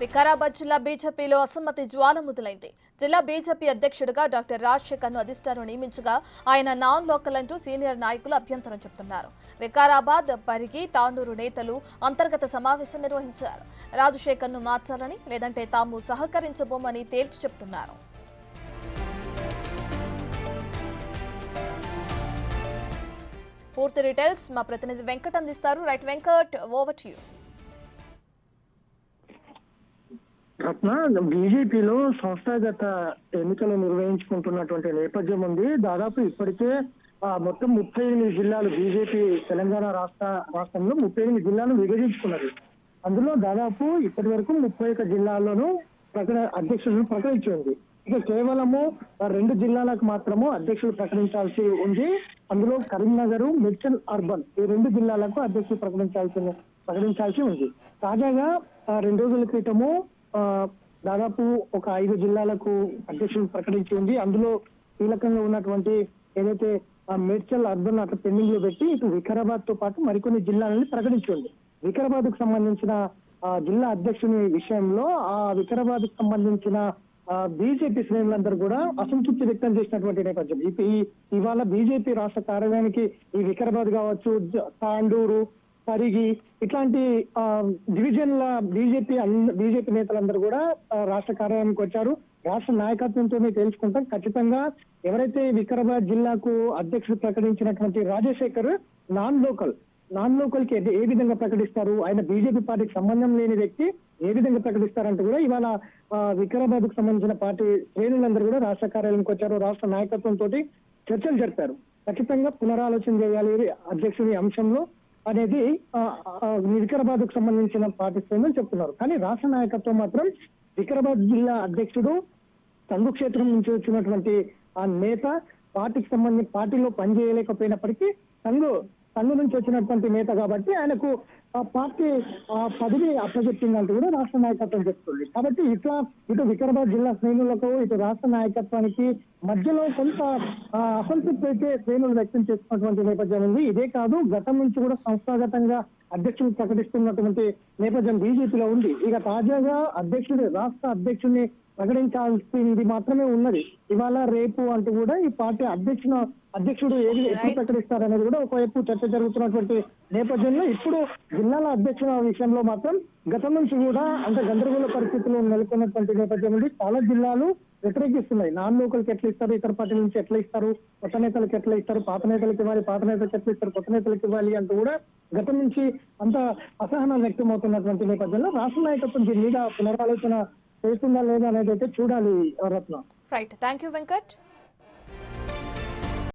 వికారాబాద్ జిల్లా బీజేపీలో అసమ్మతి జ్వాల మొదలైంది. జిల్లా బీజేపీ అధ్యక్షుడిగా డాక్టర్ రాజశేఖర్ను అధిష్టానం నియమించగా ఆయన నాన్ లోకల్ అంటూ సీనియర్ నాయకులు అభ్యంతరం చెబుతున్నారు. వికారాబాద్, పరిగి, తాండూరు నేతలు అంతర్గత సమావేశం నిర్వహించారు. రాజశేఖర్ను మార్చాలని లేదంటే తాము సహకరించబోమని తేల్చి చెబుతున్నారు. పూర్తి డీటెయిల్స్ మా ప్రతినిధి వెంకట్ అందిస్తారు. Right Venkat, over to you. Ratna, బీజేపీలో సంస్థాగత ఎన్నికలు నిర్వహించుకుంటున్నటువంటి నేపథ్యం ఉంది. దాదాపు ఇప్పటికే మొత్తం 38 జిల్లాలు బీజేపీ తెలంగాణ రాష్ట్రంలో 38 జిల్లాలు విభజించుకున్నది. అందులో దాదాపు ఇప్పటి వరకు 31 జిల్లాల్లోనూ అధ్యక్షులను ప్రకటించింది. ఇక కేవలము 2 జిల్లాలకు మాత్రము అధ్యక్షులు ప్రకటించాల్సి ఉంది. అందులో కరీంనగర్, మేడ్చల్ అర్బన్ ఈ 2 జిల్లాలకు అధ్యక్షులు ప్రకటించాల్సి ఉంది. తాజాగా 2 రోజుల క్రితము దాదాపు ఒక 5 జిల్లాలకు అధ్యక్షులు ప్రకటించి ఉంది. అందులో కీలకంగా ఉన్నటువంటి ఏదైతే మేడ్చల్ అర్బన్ అట్లా పెండింగ్ లో పెట్టి ఇటు వికారాబాద్ తో పాటు మరికొన్ని జిల్లాలని ప్రకటించింది. వికారాబాద్ కు సంబంధించిన జిల్లా అధ్యక్షుని విషయంలో ఆ వికారాబాద్ కు సంబంధించిన బీజేపీ శ్రేణులందరూ కూడా అసంతృప్తి వ్యక్తం చేసినటువంటి నేపథ్యం. ఇవాళ బీజేపీ రాష్ట్ర కార్యాలయానికి ఈ వికారాబాద్ కావచ్చు, తాండూరు, పరిగి ఇట్లాంటి డివిజన్ల బీజేపీ నేతలందరూ కూడా రాష్ట్ర కార్యాలయానికి వచ్చారు. రాష్ట్ర నాయకత్వంతోనే తెలుసుకుంటాం. ఖచ్చితంగా ఎవరైతే వికారాబాద్ జిల్లాకు అధ్యక్షుడు ప్రకటించినటువంటి రాజశేఖర్ నాన్ లోకల్ కి ఏ విధంగా ప్రకటిస్తారు, ఆయన బీజేపీ పార్టీకి సంబంధం లేని వ్యక్తి ఏ విధంగా ప్రకటిస్తారంటూ కూడా ఇవాళ వికారాబాద్ కు సంబంధించిన పార్టీ శ్రేణులందరూ కూడా రాష్ట్ర కార్యాలయానికి వచ్చారు. రాష్ట్ర నాయకత్వంతో చర్చలు జరిపారు. ఖచ్చితంగా పునరాలోచన చేయాలి అధ్యక్షుడి అంశంలో అనేది వికారాబాద్ కు సంబంధించిన పార్టీ శ్రేణులు చెప్తున్నారు. కానీ రాష్ట్ర నాయకత్వం మాత్రం వికారాబాద్ జిల్లా అధ్యక్షుడు సంఘు క్షేత్రం నుంచి వచ్చినటువంటి ఆ నేత పార్టీలో పనిచేయలేకపోయినప్పటికీ సంఘు నుంచి వచ్చినటువంటి నేత కాబట్టి ఆయనకు పార్టీ పదవి అప్పచెప్పిందంటూ కూడా రాష్ట్ర నాయకత్వం చెప్తుంది. కాబట్టి ఇటు వికారాబాద్ జిల్లా శ్రేణులకు ఇటు రాష్ట్ర నాయకత్వానికి మధ్యలో కొంత అసంతృప్తి అయితే శ్రేణులు వ్యక్తం చేస్తున్నటువంటి నేపథ్యం ఉంది. ఇదే కాదు, గతం నుంచి కూడా సంస్థాగతంగా అధ్యక్షులు ప్రకటిస్తున్నటువంటి నేపథ్యం బీజేపీలో ఉంది. ఇక తాజాగా రాష్ట్ర అధ్యక్షుడిని ప్రకటించాల్సింది మాత్రమే ఉన్నది. ఇవాళ రేపు అంటూ కూడా ఈ పార్టీ అధ్యక్షుడు ఎప్పుడు ప్రకటిస్తారనేది కూడా ఒకవైపు చర్చ జరుగుతున్నటువంటి నేపథ్యంలో ఇప్పుడు జిల్లాల అధ్యక్షుల విషయంలో మాత్రం గతం నుంచి కూడా అంటే గందరగోళ పరిస్థితులు నెలకొన్నటువంటి నేపథ్యం ఉంది. చాలా జిల్లాలు వ్యతిరేకిస్తున్నాయి. నాన్ లోకల్కి ఎట్లా ఇస్తారు, ఇతర పార్టీల నుంచి ఎట్లా ఇస్తారు, కొత్త నేతలకు ఎట్లా ఇస్తారు, పాత నేతలకు ఇవ్వాలి, పాత నేతలకు ఎట్లా ఇస్తారు, కొత్త నేతలకు ఇవ్వాలి అంటూ కూడా గతం నుంచి అంత అసహనం వ్యక్తం అవుతున్నటువంటి నేపథ్యంలో రాష్ట్ర నాయకత్వం దీని మీద పునరాలోచన చేస్తుందా లేదా అనేది అయితే చూడాలి. Ratna. Right, thank you Venkat.